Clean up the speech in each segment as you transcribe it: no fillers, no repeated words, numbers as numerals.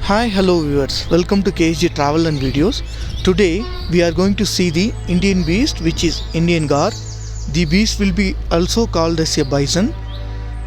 Hi, hello viewers. Welcome to KSG Travel and Videos. Today we are going to see the Indian beast, which is Indiangaur. The beast will be also called as a bison.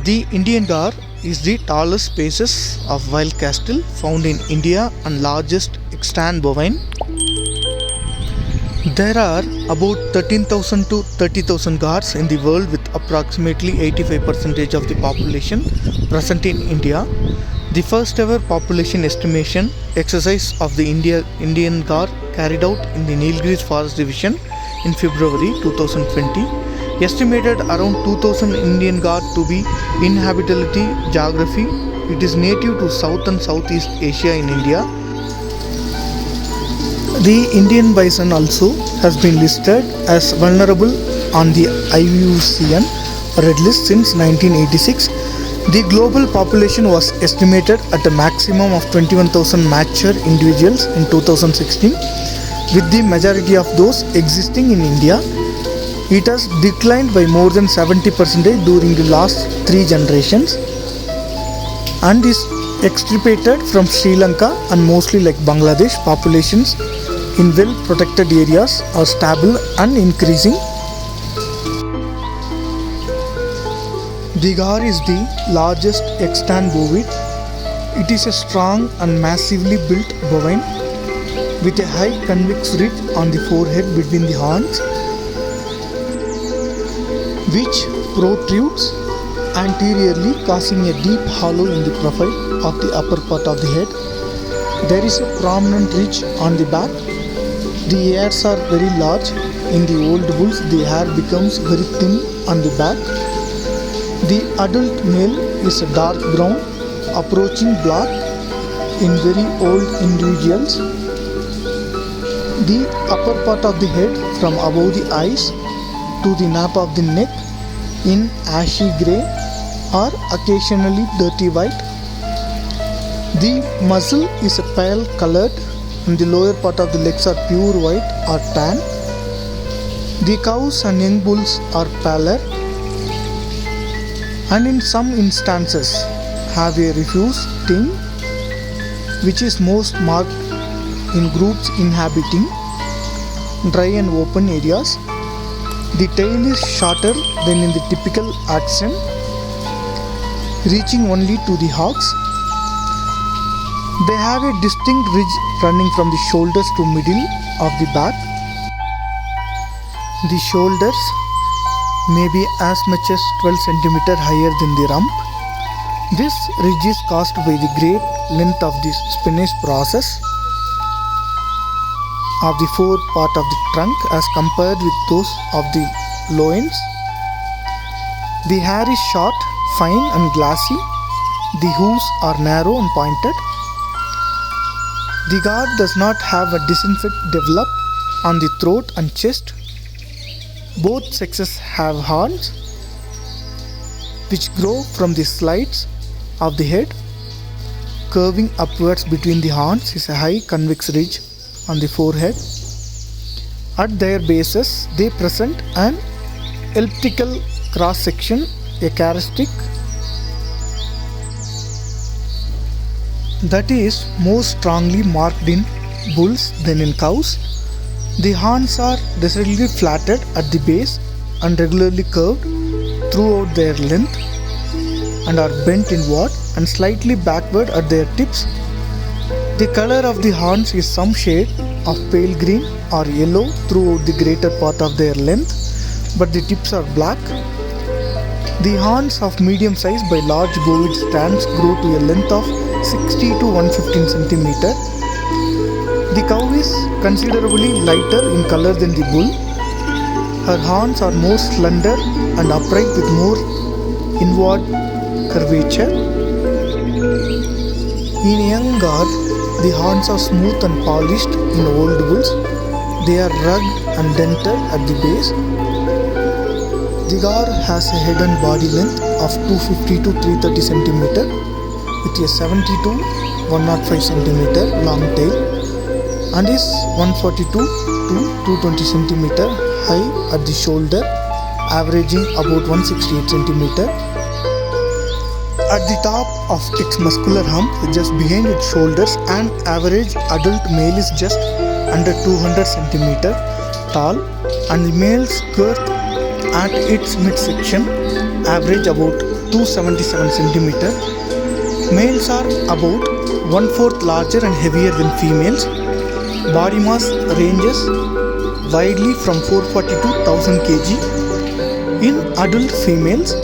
The Indiangaur is the tallest species of wild cattle found in India and largest extant bovine. There are about 13,000 to 30,000 gaurs in the world, with approximately 85% of the population present in India. The first ever population estimation exercise of the Indian Gaur carried out in the Nilgiris Forest Division in February 2020 estimated around 2000 Indian Gaur to be inhabitability geography. It is native to South and Southeast Asia in India. The Indian bison also has been listed as vulnerable on the IUCN Red List since 1986. The global population was estimated at a maximum of 21,000 mature individuals in 2016, with the majority of those existing in India. It has declined by more than 70% during the last 3 generations and is extirpated from Sri Lanka and mostly like Bangladesh. Populations in well protected areas are stable and increasing. The gaur is the largest extant bovine. It is a strong and massively built bovine with a high convex ridge on the forehead between the horns, which protrudes anteriorly, causing a deep hollow in the profile of the upper part of the head. There is a prominent ridge on the back. The ears are very large. In the old bulls, the hair becomes very thin on the back. The adult male is a dark brown, approaching black in very old individuals. The upper part of the head from above the eyes to the nape of the neck in ashy grey or occasionally dirty white. The muzzle is a pale colored and the lower part of the legs are pure white or tan. The cows and young bulls are paler and in some instances have a rufous tinge, which is most marked in groups inhabiting dry and open areas. The tail is shorter than in the typical accent, reaching only to the hocks. They have a distinct ridge running from the shoulders to middle of the back. The shoulders may be as much as 12 cm higher than the rump. This ridge is caused by the great length of the spinous process of the fore part of the trunk as compared with those of the loins. The hair is short, fine and glassy. The hooves are narrow and pointed. The gaur does not have a disinfect develop on the throat and chest. Both sexes have horns which grow from the sides of the head. Curving upwards between the horns is a high convex ridge on the forehead. At their bases, they present an elliptical cross section, a characteristic that is more strongly marked in bulls than in cows. The horns are decidedly flattened at the base and regularly curved throughout their length and are bent inward and slightly backward at their tips. The color of the horns is some shade of pale green or yellow throughout the greater part of their length, but the tips are black. The horns of medium size by large bovine stands grow to a length of 60 to 115 cm. The cow is considerably lighter in color than the bull. Her horns are more slender and upright with more inward curvature. In young gaur, the horns are smooth and polished. In old bulls, they are rugged and dented at the base. The gaur has a head and body length of 250 to 330 cm with a 70 to 105 cm long tail and is 142 to 220 cm high at the shoulder, averaging about 168 cm. At the top of its muscular hump, just behind its shoulders, an average adult male is just under 200 centimeter tall, and the male's girth at its midsection average about 277 centimeter. Males are about one-fourth larger and heavier than females. Body mass ranges widely from 440 to 1000 kg. In adult females,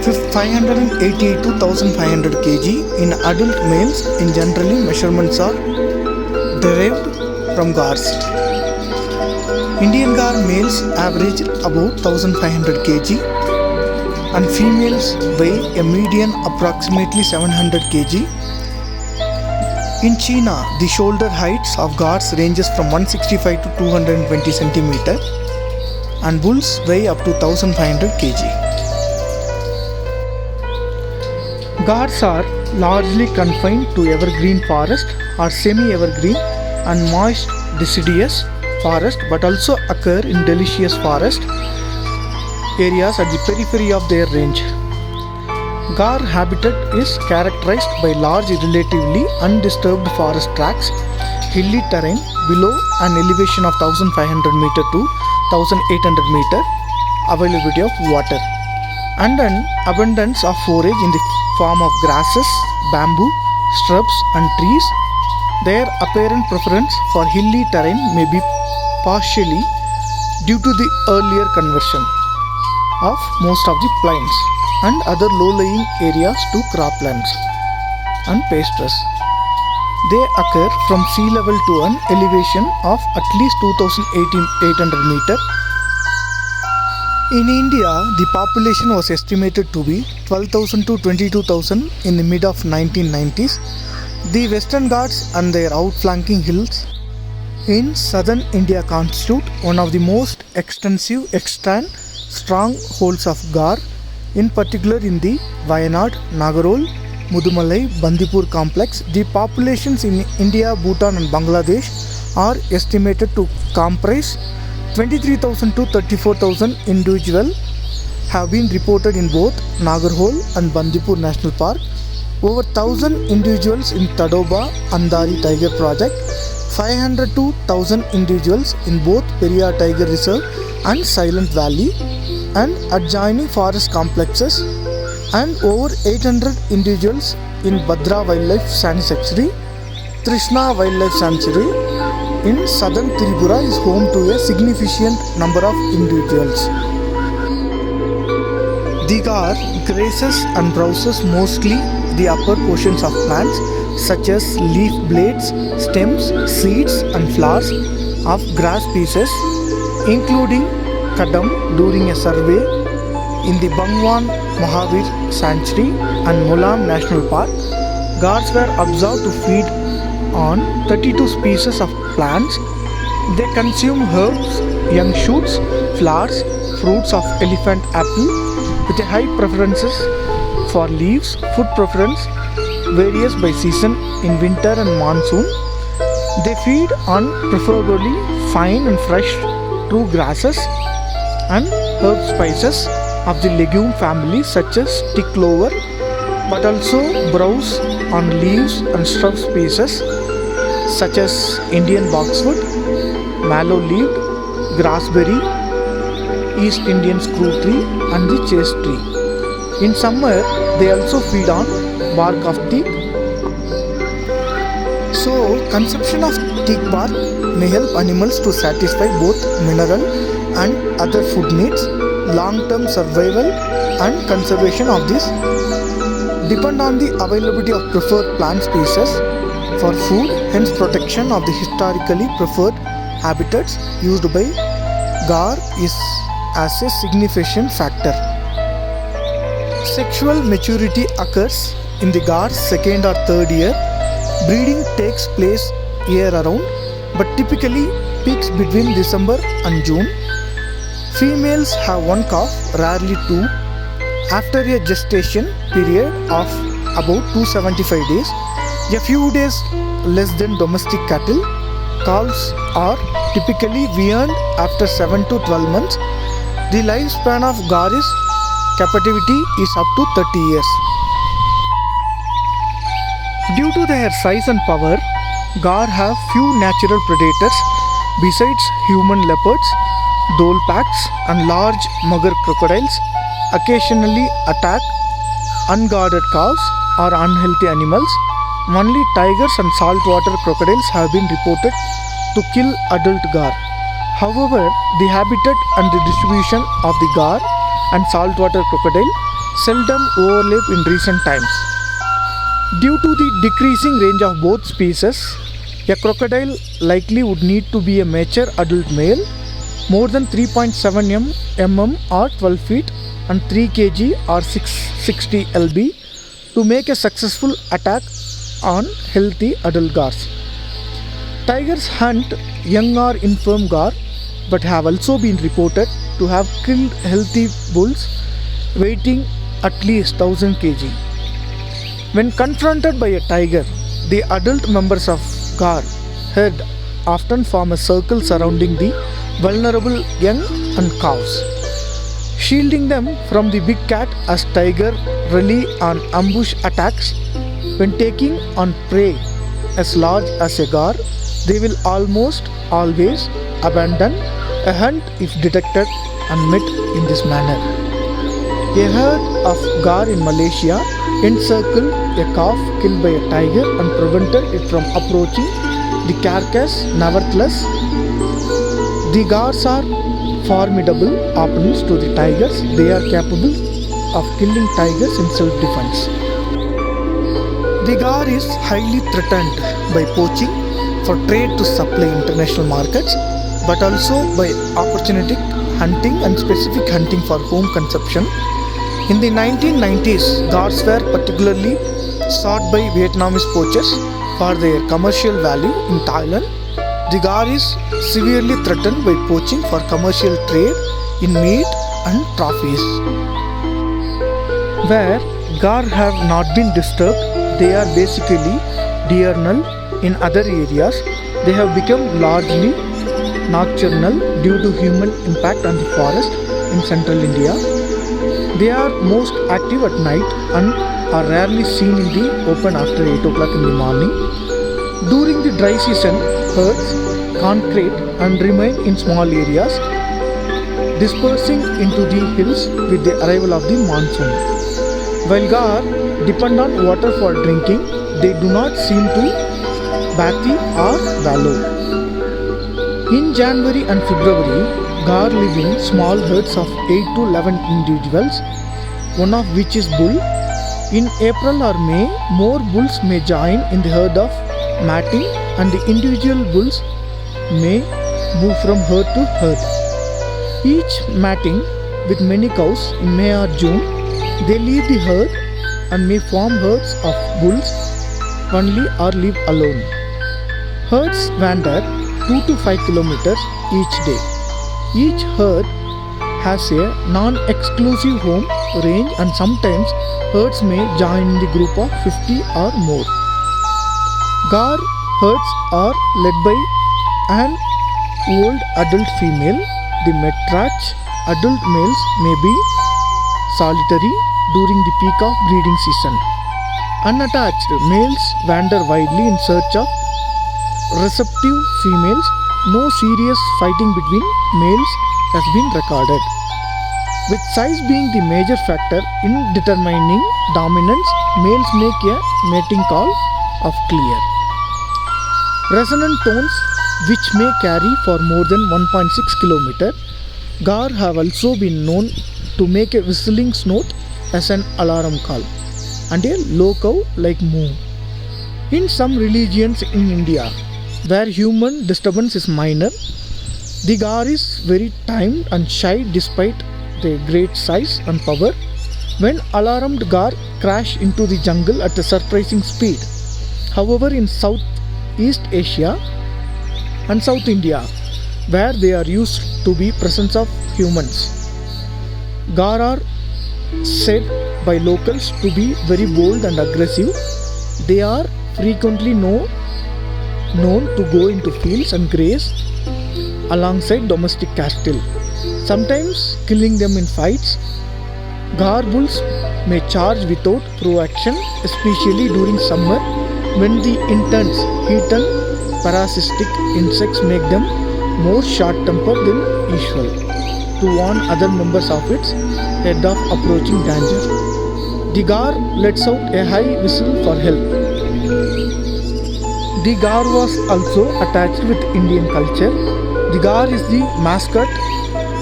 588 to 1500 kg. In adult males, in generally measurements are derived from Gaurs. Indiangaur males average about 1500 kg and females weigh a median approximately 700 kg. In China, the shoulder heights of Gaurs ranges from 165 to 220 centimeter and bulls weigh up to 1500 kg. Gaurs are largely confined to evergreen forest or semi-evergreen and moist deciduous forest, but also occur in deciduous forest areas at the periphery of their range. Gaur habitat is characterized by large, relatively undisturbed forest tracts, hilly terrain below an elevation of 1500 meter to 1800 meter, availability of water, and an abundance of forage in the form of grasses, bamboo, shrubs and trees. Their apparent preference for hilly terrain may be partially due to the earlier conversion of most of the plains and other low-lying areas to croplands and pastures. They occur from sea level to an elevation of at least 2800 meter. In India, the population was estimated to be 12,000 to 22,000 in the mid of 1990s. The Western Ghats and their outflanking hills in southern India constitute one of the most extensive extant strongholds of Gaur, in particular in the Wayanad, Nagarhole, Mudumalai, Bandipur complex. The populations in India, Bhutan and Bangladesh are estimated to comprise 23,000 to 34,000 individuals have been reported in both Nagarhole and Bandipur National Park. Over 1,000 individuals in Tadoba Andari Tiger Project, 500 to 1,000 individuals in both Periyar Tiger Reserve and Silent Valley and adjoining forest complexes, and over 800 individuals in Bhadra Wildlife Sanctuary. Trishna Wildlife Sanctuary in southern Tripura is home to a significant number of individuals. The Gaur grazes and browses mostly the upper portions of plants such as leaf blades, stems, seeds and flowers of grass species, including kadam during a survey in the Bhagwan Mahavir Sanctuary and Mulam National Park. Gaurs were observed to feed on 32 species of plants. They consume herbs, young shoots, flowers, fruits of elephant apple with a high preferences for leaves. Food preference varies by season. In winter and monsoon, they feed on preferably fine and fresh true grasses and herb spices of the legume family such as stick clover, but also browse on leaves and shrub species such as Indian boxwood, mallow-leaved, grassberry, East Indian screw tree and the chase tree. In summer, they also feed on bark of teak. So, consumption of teak bark may help animals to satisfy both mineral and other food needs. Long-term survival and conservation of this depend on the availability of preferred plant species for food, hence protection of the historically preferred habitats used by Gaur is as a significant factor. Sexual maturity occurs in the Gaur's second or third year. Breeding takes place year around, but typically peaks between December and June. Females have one calf, rarely two, after a gestation period of about 275 days, a few days less than domestic cattle. Calves are typically weaned after 7 to 12 months. The lifespan of Gaur is captivity is up to 30 years. Due to their size and power, gaur have few natural predators besides human leopards, dhole packs and large mugger crocodiles occasionally attack unguarded calves or unhealthy animals. Only tigers and saltwater crocodiles have been reported to kill adult gaur. However, the habitat and the distribution of the gaur and saltwater crocodile seldom overlap in recent times. Due to the decreasing range of both species, a crocodile likely would need to be a mature adult male, more than 3.7 mm or 12 feet and 3 kg or 660 lb to make a successful attack on healthy adult gaurs. Tigers hunt young or infirm gaur but have also been reported to have killed healthy bulls weighing at least 1000 kg. When confronted by a tiger, the adult members of gaur herd often form a circle surrounding the vulnerable young and calves, shielding them from the big cat as tiger rely on ambush attacks. When taking on prey as large as a gaur, they will almost always abandon a hunt if detected and met in this manner. A herd of gaur in Malaysia encircled a calf killed by a tiger and prevented it from approaching the carcass. Nevertheless, the gaurs are formidable opponents to the tigers. They are capable of killing tigers in self-defense. The gaur is highly threatened by poaching for trade to supply international markets, but also by opportunistic hunting and specific hunting for home consumption. In the 1990s, gaurs were particularly sought by Vietnamese poachers for their commercial value in Thailand. The gaur is severely threatened by poaching for commercial trade in meat and trophies. Where gaur have not been disturbed, they are basically diurnal. In other areas, they have become largely nocturnal due to human impact on the forest in central India. They are most active at night and are rarely seen in the open after 8 o'clock in the morning. During the dry season, herds congregate and remain in small areas, dispersing into the hills with the arrival of the monsoon. While gaur depend on water for drinking, they do not seem to bathe or wallow. In January and February, gaur live in small herds of 8 to 11 individuals, one of which is bull. In April or May, more bulls may join in the herd of mating and the individual bulls may move from herd to herd. Each mating with many cows in May or June, they leave the herd and may form herds of bulls only or live alone. Herds wander 2 to 5 kilometers each day. Each herd has a non-exclusive home range and sometimes herds may join in the group of 50 or more. Gaur herds are led by an old adult female. The matriarch adult males may be solitary during the peak of breeding season. Unattached males wander widely in search of receptive females. No serious fighting between males has been recorded. With size being the major factor in determining dominance, males make a mating call of clear, resonant tones which may carry for more than 1.6 km. Gaur have also been known to make a whistling note as an alarm call and a low cow like moo. In some religions in India, where human disturbance is minor, the gaur is very timed and shy despite their great size and power. When alarmed, gaur crash into the jungle at a surprising speed. However, in Southeast Asia and South India, where they are used to be presence of humans, gaur are said by locals to be very bold and aggressive. They are frequently known to go into fields and graze alongside domestic cattle, sometimes killing them in fights. Gaur bulls may charge without provocation, especially during summer when the intense heat and parasitic insects make them more short-tempered than usual, to warn other members of its herd of approaching danger. The Gaur lets out a high whistle for help. The Gaur was also attached with Indian culture. The Gaur is the mascot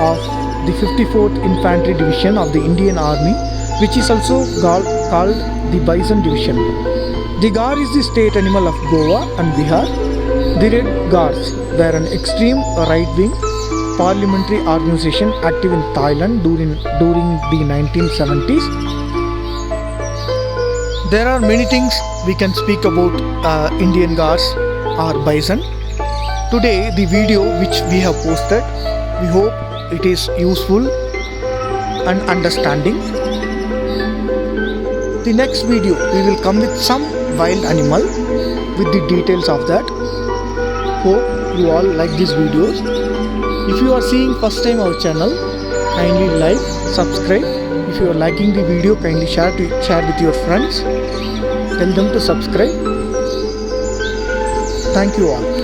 of the 54th Infantry Division of the Indian Army, which is also called the Bison Division. The Gaur is the state animal of Goa and Bihar. The Red Gaurs were an extreme right-wing parliamentary organization active in Thailand during the 1970s. There are many things we can speak about Indian Gaurs or bison. Today, the video which we have posted, we hope it is useful and understanding. The next video, we will come with some wild animal with the details of that. Hope you all like these videos. If you are seeing first time our channel, kindly like, subscribe. If you are liking the video, kindly share with your friends. Tell them to subscribe. Thank you all.